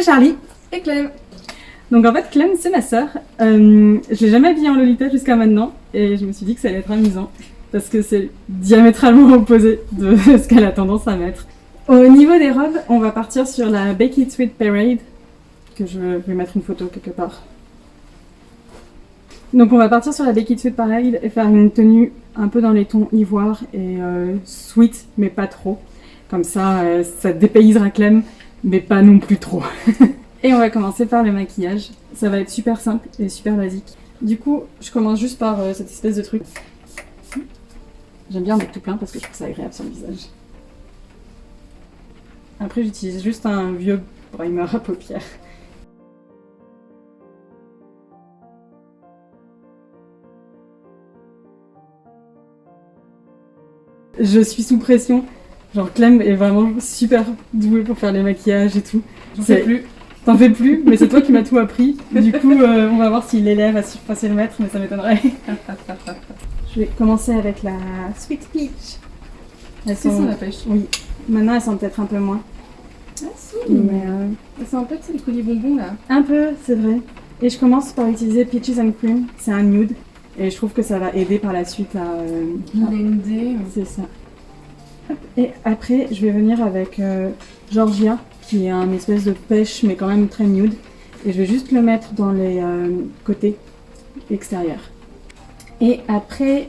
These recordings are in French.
Charlie. Et Clem. Donc en fait, Clem, c'est ma sœur. Je l'ai jamais habillée en Lolita jusqu'à maintenant et je me suis dit que ça allait être amusant parce que c'est diamétralement opposé de ce qu'elle a tendance à mettre. Au niveau des robes, on va partir sur la Bake It Sweet Parade, que je vais mettre une photo quelque part. Donc on va partir sur la Bake It Sweet Parade et faire une tenue un peu dans les tons ivoire et sweet, mais pas trop. Comme ça, ça dépaysera Clem, mais pas non plus trop. Et on va commencer par le maquillage. Ça va être super simple et super basique. Du coup, je commence juste par cette espèce de truc. J'aime bien en mettre tout plein parce que je trouve ça agréable sur le visage. Après, j'utilise juste un vieux primer à paupières. Je suis sous pression. Genre Clem est vraiment super douée pour faire les maquillages et tout. J'en fais plus. T'en fais plus, mais c'est toi qui m'as tout appris. Du coup, on va voir si l'élève a surpassé le maître, mais ça m'étonnerait. Je vais commencer avec la Sweet Peach. C'est ça la pêche. Oui. Maintenant, elles sont peut-être un peu moins. Ah si. Mais C'est un peu les colliers bonbons là. un peu, c'est vrai. Et je commence par utiliser Peaches and Cream. C'est un nude. Et je trouve que ça va aider par la suite à... blender. C'est ça. Et après, je vais venir avec Georgia, qui est un espèce de pêche, mais quand même très nude. Et je vais juste le mettre dans les côtés extérieurs. Et après,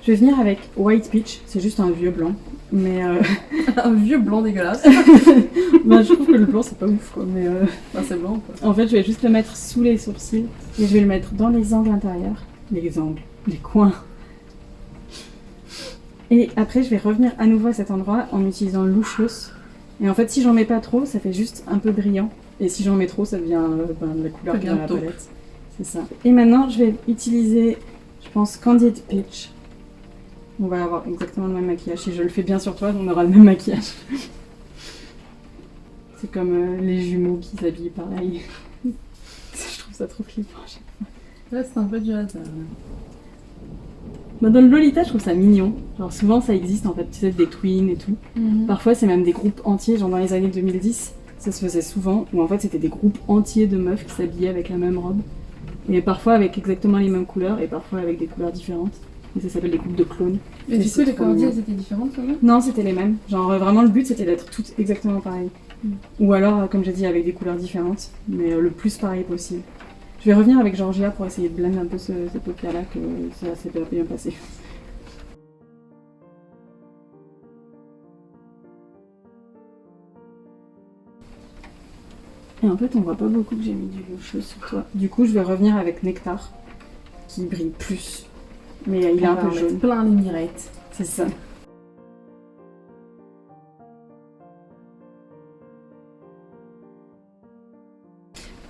je vais venir avec White Peach. C'est juste un vieux blanc. Mais Un vieux blanc dégueulasse. bah, je trouve que le blanc, c'est pas ouf, quoi. Mais Enfin, c'est blanc quoi. en fait, je vais juste le mettre sous les sourcils. Et je vais le mettre dans les angles intérieurs. Les angles, les coins. Et après, je vais revenir à nouveau à cet endroit en utilisant Luscious. Et en fait, si j'en mets pas trop, ça fait juste un peu brillant. Et si j'en mets trop, ça devient la couleur qui est dans la palette. C'est ça. Et maintenant, je vais utiliser, je pense, Candied Peach. On va avoir exactement le même maquillage. Si je le fais bien sur toi, on aura le même maquillage. C'est comme les jumeaux qui s'habillent pareil. Je trouve ça trop flippant. Là, c'est un peu du hasard. Bah, dans le Lolita, je trouve ça mignon. Genre souvent ça existe en fait, tu sais, des twins et tout. Parfois c'est même des groupes entiers, genre dans les années 2010, ça se faisait souvent, où en fait c'était des groupes entiers de meufs qui s'habillaient avec la même robe. Et parfois avec exactement les mêmes couleurs, et parfois avec des couleurs différentes. Et ça s'appelle des groupes de clones. Mais Et du coup, c'est les trop cordiers, mignon. elles étaient différentes quand même. Non, c'était les mêmes. Genre vraiment le but c'était d'être toutes exactement pareilles. Ou alors, comme j'ai dit, avec des couleurs différentes, mais le plus pareil possible. Je vais revenir avec Georgia pour essayer de blender un peu cette paupière-là, que ça s'est pas bien passé. Et en fait, on voit pas beaucoup que j'ai mis du luscieux sur toi. Du coup, je vais revenir avec Nectar, qui brille plus. Mais il est un peu jaune. Plein les mirettes. C'est ça.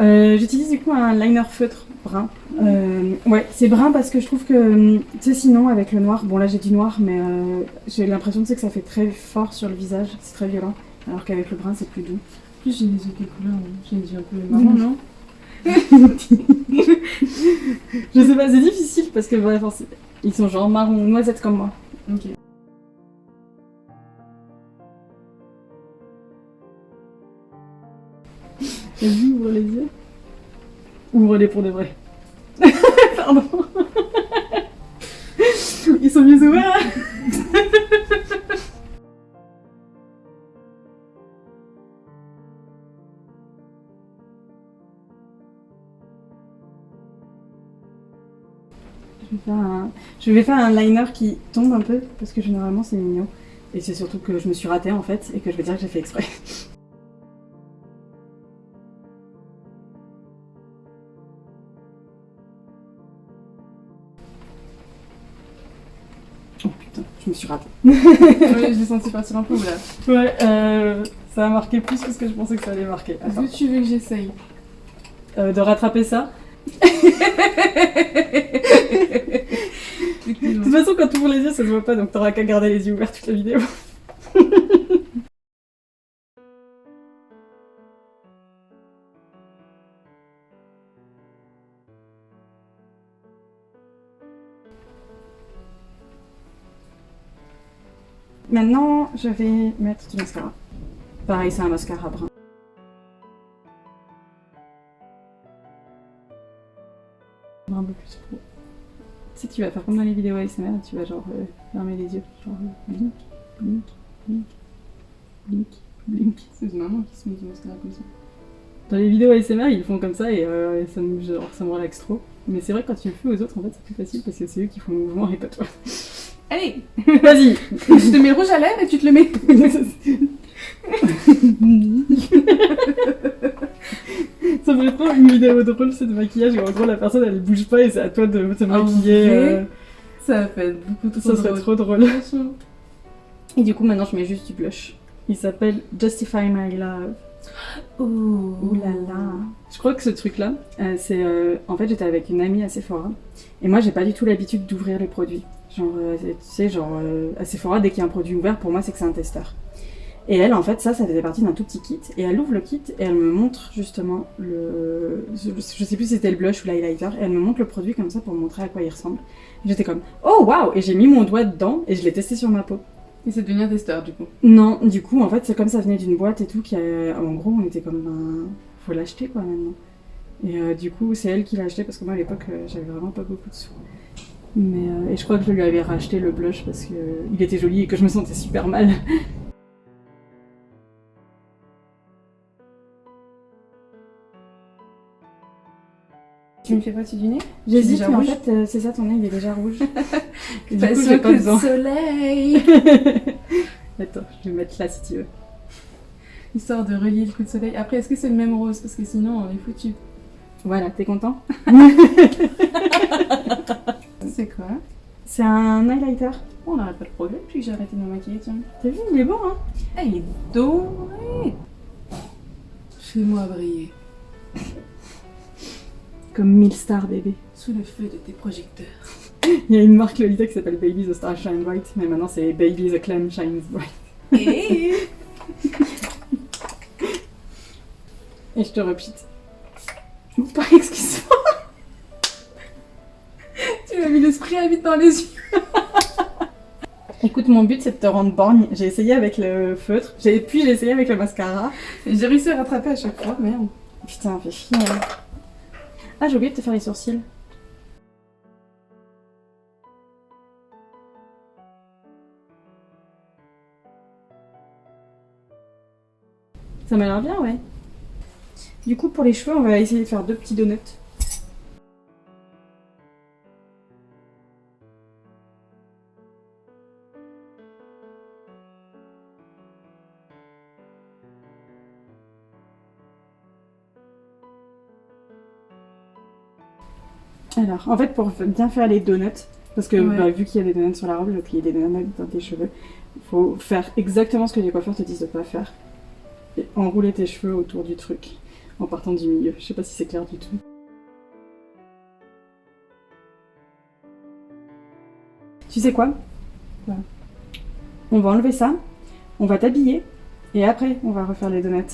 J'utilise du coup un liner feutre brun. Ouais, c'est brun parce que je trouve que, tu sais, sinon avec le noir, bon là j'ai du noir, mais j'ai l'impression que ça fait très fort sur le visage, c'est très violent, alors qu'avec le brun c'est plus doux. En plus, j'ai les yeux quelle couleur j'ai les yeux un peu marron, non? Je sais pas, c'est difficile parce que bref, ils sont genre marron noisette comme moi. Ok. Vas-y, ouvre les yeux. Ouvre-les pour de vrai. Pardon. Ils sont mieux ouverts. Je vais faire un liner qui tombe un peu parce que généralement c'est mignon. Et c'est surtout que je me suis ratée en fait et que je vais dire que j'ai fait exprès. Oh putain, je me suis ratée. Ouais, j'ai senti partir un peu là. Ouais, ça a marqué plus que ce que je pensais que ça allait marquer. Est-ce que tu veux que j'essaye? De rattraper ça. De toute façon, quand tu ouvres les yeux, ça se voit pas, donc t'auras qu'à garder les yeux ouverts toute la vidéo. Maintenant, je vais mettre du mascara. Pareil, c'est un mascara brun. plus pro. Tu sais, tu vas faire comme dans les vidéos ASMR, tu vas genre fermer les yeux, genre blink, blink, blink, blink, blink. C'est une maman qui se met du mascara comme ça. Dans les vidéos ASMR, ils font comme ça et ça me relaxe trop. Mais c'est vrai que quand tu le fais aux autres, en fait, c'est plus facile parce que c'est eux qui font le mouvement et pas toi. Allez, Vas-y. je te mets le rouge à lèvres et tu te le mets. Ça me fait trop une vidéo drôle, c'est de maquillage où en gros la personne elle bouge pas et c'est à toi de te maquiller. vrai Ça va être beaucoup trop Ça serait drôle. trop drôle. Et du coup maintenant je mets juste du blush. Il s'appelle Justify My Love. Ouh là là. Je crois que ce truc là, en fait j'étais avec une amie à Sephora et moi j'ai pas du tout l'habitude d'ouvrir les produits. Genre tu sais à Sephora dès qu'il y a un produit ouvert pour moi c'est que c'est un testeur. Et elle, en fait, ça faisait partie d'un tout petit kit. Et elle ouvre le kit et elle me montre justement le... Je sais plus si c'était le blush ou l'highlighter. Et elle me montre le produit comme ça pour me montrer à quoi il ressemble. Et j'étais comme, oh waouh! Et j'ai mis mon doigt dedans et je l'ai testé sur ma peau. Et c'est devenu un testeur du coup. Non, du coup, en fait, c'est comme ça venait d'une boîte et tout. En gros, on était comme, faut l'acheter quoi maintenant. Et du coup, c'est elle qui l'a acheté parce que moi à l'époque, j'avais vraiment pas beaucoup de sous. Et je crois que je lui avais racheté le blush parce qu'il était joli et que je me sentais super mal. Tu me fais pas dessus du nez? J'hésite, déjà mais en rouge fait, c'est ça, ton nez, il est déjà rouge. Et du Pas coup, sûr j'ai que pas le besoin. soleil. Attends, je vais mettre là si tu veux. Histoire de relier le coup de soleil. Après, est-ce que c'est le même rose? Parce que sinon, on est foutu. Voilà, t'es content? C'est quoi? C'est un highlighter. Oh, on n'arrête pas de progrès depuis que j'ai arrêté de me maquiller, tiens. T'as vu, il est beau, hein? Ah, il est doré. Fais-moi briller. Comme 1000 stars, bébé. Sous le feu de tes projecteurs. Il y a une marque Lolita qui s'appelle Baby the Star Shine Bright, mais maintenant c'est Baby the Clam Shines Bright. Et Et je te repeat. Pas excuse-moi. tu m'as mis le spray à vide dans les yeux. Écoute, mon but c'est de te rendre borgne. J'ai essayé avec le feutre, puis j'ai essayé avec le mascara. Et j'ai réussi à rattraper à chaque fois, merde. Putain, fais chier. Hein. Ah, j'ai oublié de te faire les sourcils. Ça m'a l'air bien, ouais. Du coup, pour les cheveux, on va essayer de faire 2 petits donuts. Alors, en fait, pour bien faire les donuts, parce que Ouais. vu qu'il y a des donuts sur la robe, je veux qu'il y ait des donuts dans tes cheveux, il faut faire exactement ce que les coiffeurs te disent de pas faire. Et enrouler tes cheveux autour du truc, en partant du milieu. Je sais pas si c'est clair du tout. Tu sais quoi? Quoi? On va enlever ça, on va t'habiller, et après, on va refaire les donuts.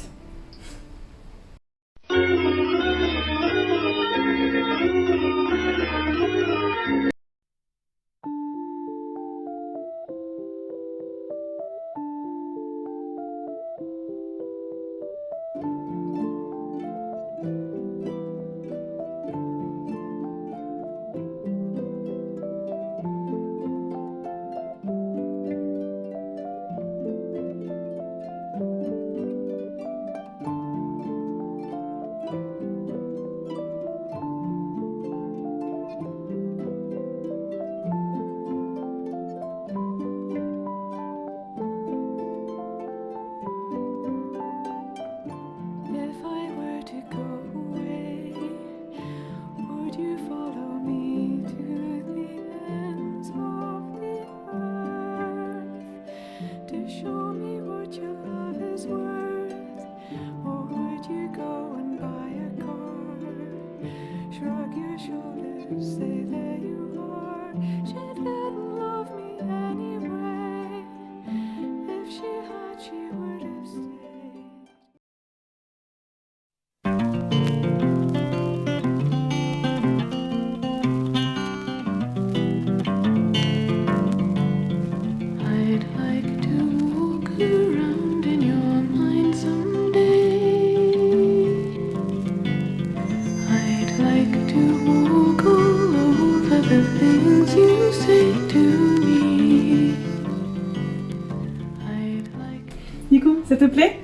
Ça te plaît?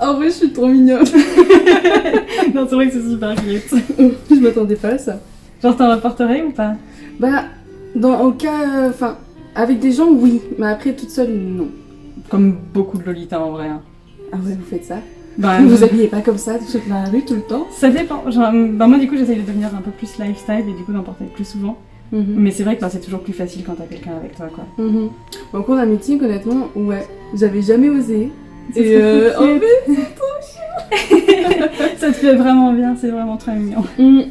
En vrai, je suis trop mignonne. Non, c'est vrai que c'est super cute. Je m'attendais pas à ça. Genre, t'en rapporterais ou pas? Bah, au cas... Enfin, avec des gens, oui. Mais après, toute seule, non. Comme beaucoup de Lolita en vrai. Hein. Ah ouais, vous faites ça? Bah, Vous vous habillez pas comme ça, sur la rue, tout le temps? ça dépend. Genre, bah, moi, du coup, j'essaye de devenir un peu plus lifestyle et du coup d'en porter plus souvent. Mais c'est vrai que bah, c'est toujours plus facile quand t'as quelqu'un avec toi, quoi. Bon, pour un meeting, honnêtement, ouais. J'avais jamais osé. Ça Et serait trop en cute. fait, Ça te fait vraiment bien, c'est vraiment très mignon. je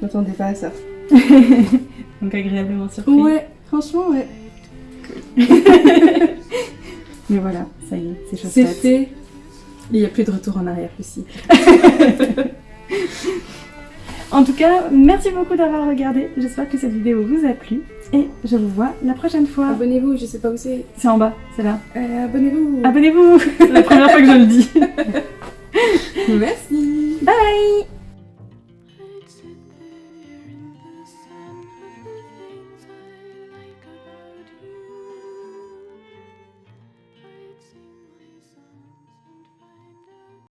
m'attendais pas à ça. Donc agréablement surpris. Ouais, franchement, ouais. Mais voilà, ça y est, c'est chose C'est faite. fait. Il n'y a plus de retour en arrière aussi. En tout cas, merci beaucoup d'avoir regardé. J'espère que cette vidéo vous a plu. Et je vous vois la prochaine fois. Abonnez-vous, je sais pas où c'est. C'est en bas, c'est là. Abonnez-vous. Abonnez-vous. C'est la première fois que je le dis. Merci.